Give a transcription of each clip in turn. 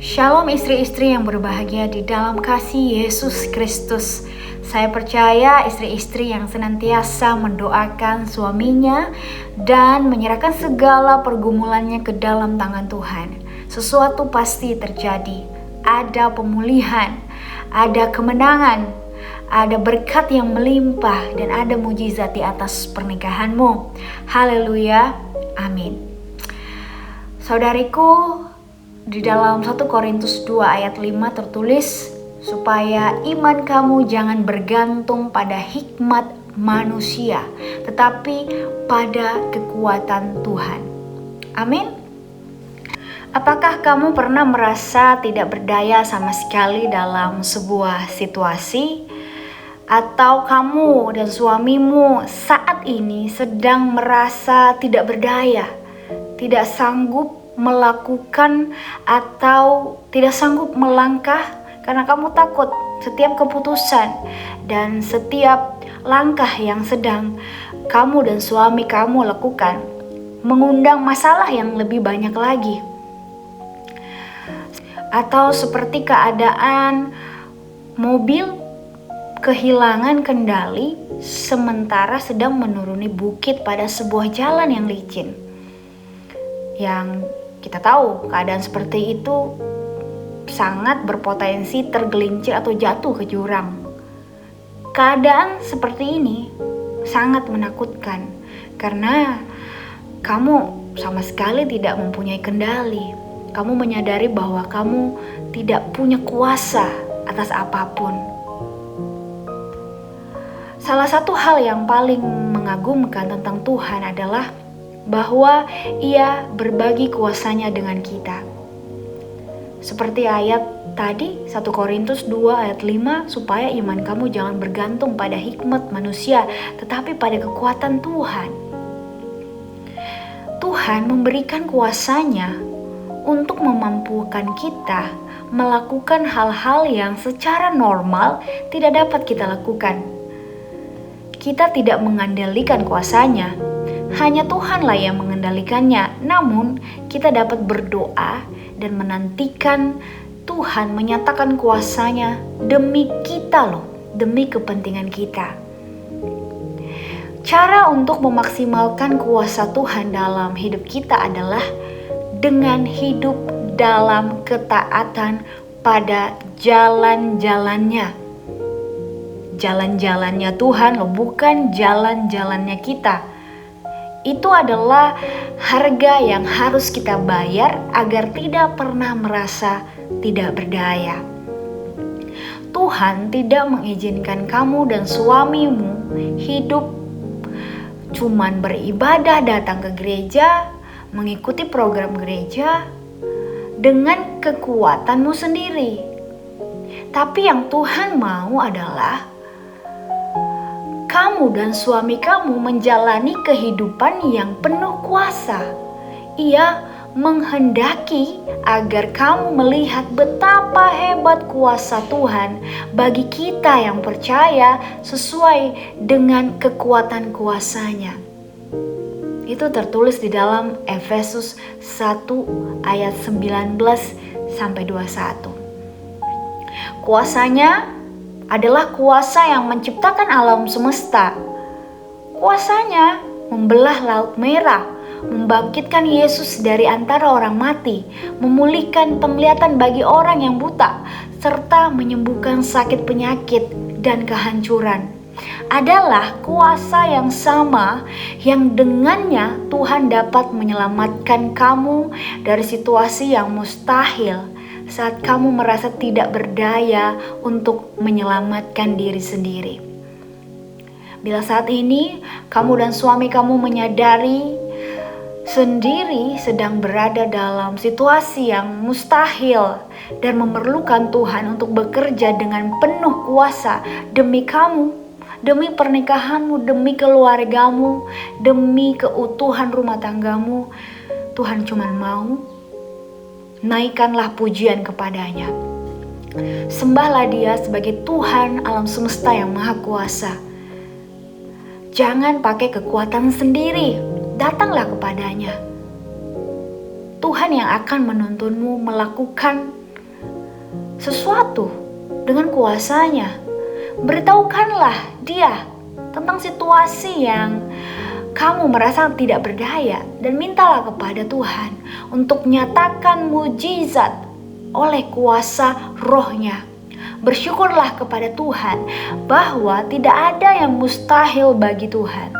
Shalom istri-istri yang berbahagia di dalam kasih Yesus Kristus. Saya percaya istri-istri yang senantiasa mendoakan suaminya dan menyerahkan segala pergumulannya ke dalam tangan Tuhan. Sesuatu pasti terjadi. Ada pemulihan, ada kemenangan, ada berkat yang melimpah, dan ada mujizat di atas pernikahanmu. Haleluya, amin. Saudariku, di dalam 1 Korintus 2 ayat 5 tertulis, supaya iman kamu jangan bergantung pada hikmat manusia, tetapi pada kekuatan Tuhan. Amin. Apakah kamu pernah merasa tidak berdaya sama sekali dalam sebuah situasi? Atau kamu dan suamimu saat ini sedang merasa tidak berdaya, tidak sanggup melakukan atau tidak sanggup melangkah karena kamu takut setiap keputusan dan setiap langkah yang sedang kamu dan suami kamu lakukan mengundang masalah yang lebih banyak lagi. Atau seperti keadaan mobil kehilangan kendali sementara sedang menuruni bukit pada sebuah jalan yang licin. Yang kita tahu keadaan seperti itu sangat berpotensi tergelincir atau jatuh ke jurang. Keadaan seperti ini sangat menakutkan karena kamu sama sekali tidak mempunyai kendali. Kamu menyadari bahwa kamu tidak punya kuasa atas apapun. Salah satu hal yang paling mengagumkan tentang Tuhan adalah bahwa Ia berbagi kuasanya dengan kita. Seperti ayat tadi 1 Korintus 2 ayat 5, supaya iman kamu jangan bergantung pada hikmat manusia, tetapi pada kekuatan Tuhan. Tuhan memberikan kuasanya untuk memampukan kita melakukan hal-hal yang secara normal tidak dapat kita lakukan. Kita tidak mengandalkan kuasanya, hanya Tuhanlah yang mengendalikannya. Namun kita dapat berdoa dan menantikan Tuhan menyatakan kuasanya demi kita demi kepentingan kita. Cara untuk memaksimalkan kuasa Tuhan dalam hidup kita adalah dengan hidup dalam ketaatan pada jalan-jalannya. Jalan-jalannya Tuhan bukan jalan-jalannya kita. Itu adalah harga yang harus kita bayar agar tidak pernah merasa tidak berdaya. Tuhan tidak mengizinkan kamu dan suamimu hidup cuman beribadah, datang ke gereja, mengikuti program gereja dengan kekuatanmu sendiri. Tapi yang Tuhan mau adalah kamu dan suami kamu menjalani kehidupan yang penuh kuasa. Ia menghendaki agar kamu melihat betapa hebat kuasa Tuhan bagi kita yang percaya sesuai dengan kekuatan kuasanya. Itu tertulis di dalam Efesus 1 ayat 19 sampai 21. Kuasanya adalah kuasa yang menciptakan alam semesta. Kuasanya membelah Laut Merah, membangkitkan Yesus dari antara orang mati, memulihkan penglihatan bagi orang yang buta, serta menyembuhkan sakit penyakit dan kehancuran. Adalah kuasa yang sama yang dengannya Tuhan dapat menyelamatkan kamu dari situasi yang mustahil saat kamu merasa tidak berdaya untuk menyelamatkan diri sendiri. Bila saat ini kamu dan suami kamu menyadari sendiri sedang berada dalam situasi yang mustahil dan memerlukan Tuhan untuk bekerja dengan penuh kuasa demi kamu, demi pernikahanmu, demi keluargamu, demi keutuhan rumah tanggamu, Tuhan cuma mau naikkanlah pujian kepadanya. Sembahlah Dia sebagai Tuhan alam semesta yang maha kuasa. Jangan pakai kekuatan sendiri, datanglah kepadanya. Tuhan yang akan menuntunmu melakukan sesuatu dengan kuasanya. Beritahukanlah dia tentang situasi yang kamu merasa tidak berdaya dan mintalah kepada Tuhan untuk nyatakan mujizat oleh kuasa Roh-Nya. Bersyukurlah kepada Tuhan bahwa tidak ada yang mustahil bagi Tuhan.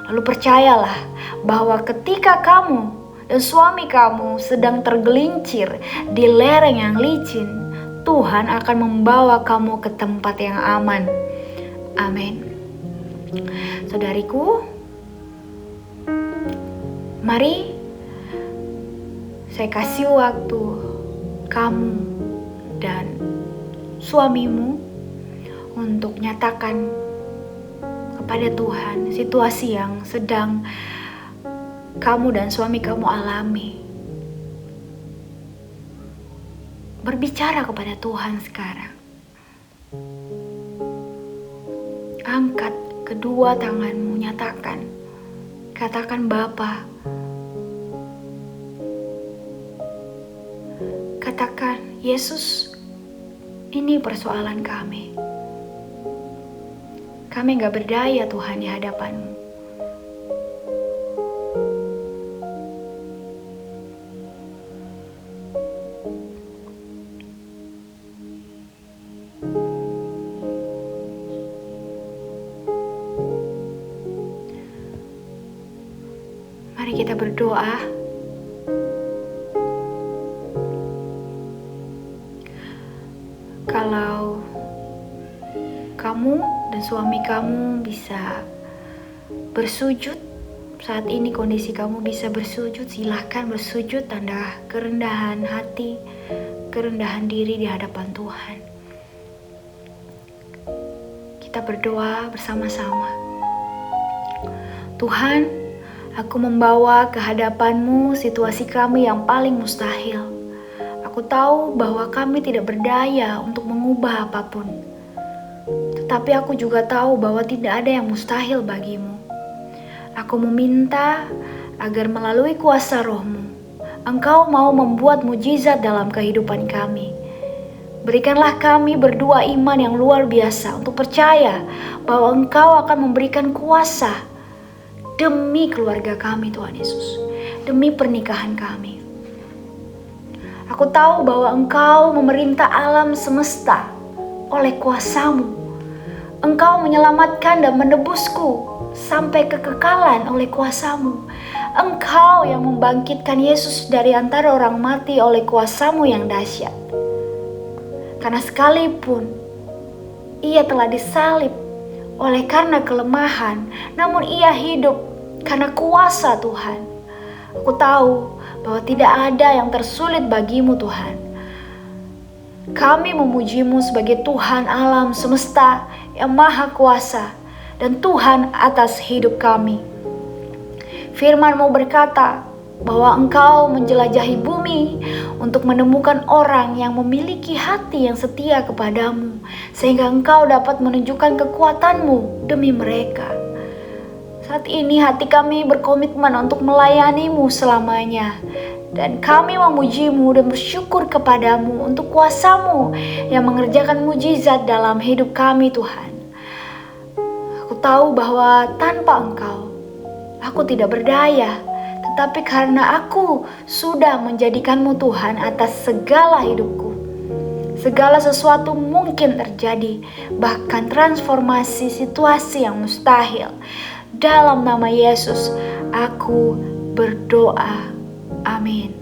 Lalu percayalah bahwa ketika kamu dan suami kamu sedang tergelincir di lereng yang licin, Tuhan akan membawa kamu ke tempat yang aman. Amin. Saudariku, mari saya kasih waktu kamu dan suamimu untuk nyatakan kepada Tuhan situasi yang sedang kamu dan suami kamu alami. Berbicara kepada Tuhan sekarang. Angkat kedua tanganmu, nyatakan. Katakan, Bapa. Katakan, Yesus, ini persoalan kami. Kami gak berdaya Tuhan di hadapan-Mu. Mari kita berdoa. Kalau kamu dan suami kamu bisa bersujud, saat ini kondisi kamu bisa bersujud, silahkan bersujud, tanda kerendahan hati, kerendahan diri di hadapan Tuhan. Kita berdoa bersama-sama. Tuhan, aku membawa ke hadapan-Mu situasi kami yang paling mustahil. Aku tahu bahwa kami tidak berdaya untuk mengubah apapun. Tetapi aku juga tahu bahwa tidak ada yang mustahil bagi-Mu. Aku meminta agar melalui kuasa Roh-Mu, Engkau mau membuat mujizat dalam kehidupan kami. Berikanlah kami berdua iman yang luar biasa untuk percaya bahwa Engkau akan memberikan kuasa demi keluarga kami, Tuhan Yesus, demi pernikahan kami. Aku tahu bahwa Engkau memerintah alam semesta oleh kuasa-Mu. Engkau menyelamatkan dan menebusku sampai kekekalan oleh kuasa-Mu. Engkau yang membangkitkan Yesus dari antara orang mati oleh kuasa-Mu yang dahsyat. Karena sekalipun Ia telah disalib oleh karena kelemahan, namun Ia hidup karena kuasa Tuhan. Aku tahu bahwa tidak ada yang tersulit bagi-Mu, Tuhan. Kami memuji-Mu sebagai Tuhan alam semesta yang maha kuasa dan Tuhan atas hidup kami. Firman-Mu berkata bahwa Engkau menjelajahi bumi untuk menemukan orang yang memiliki hati yang setia kepadamu, sehingga Engkau dapat menunjukkan kekuatan-Mu demi mereka. Saat ini hati kami berkomitmen untuk melayani-Mu selamanya. Dan kami memuji-Mu dan bersyukur kepadamu untuk kuasa-Mu yang mengerjakan mujizat dalam hidup kami, Tuhan. Aku tahu bahwa tanpa Engkau, aku tidak berdaya. Tetapi karena aku sudah menjadikan-Mu Tuhan atas segala hidupku, segala sesuatu mungkin terjadi, bahkan transformasi situasi yang mustahil. Dalam nama Yesus, aku berdoa. Amin.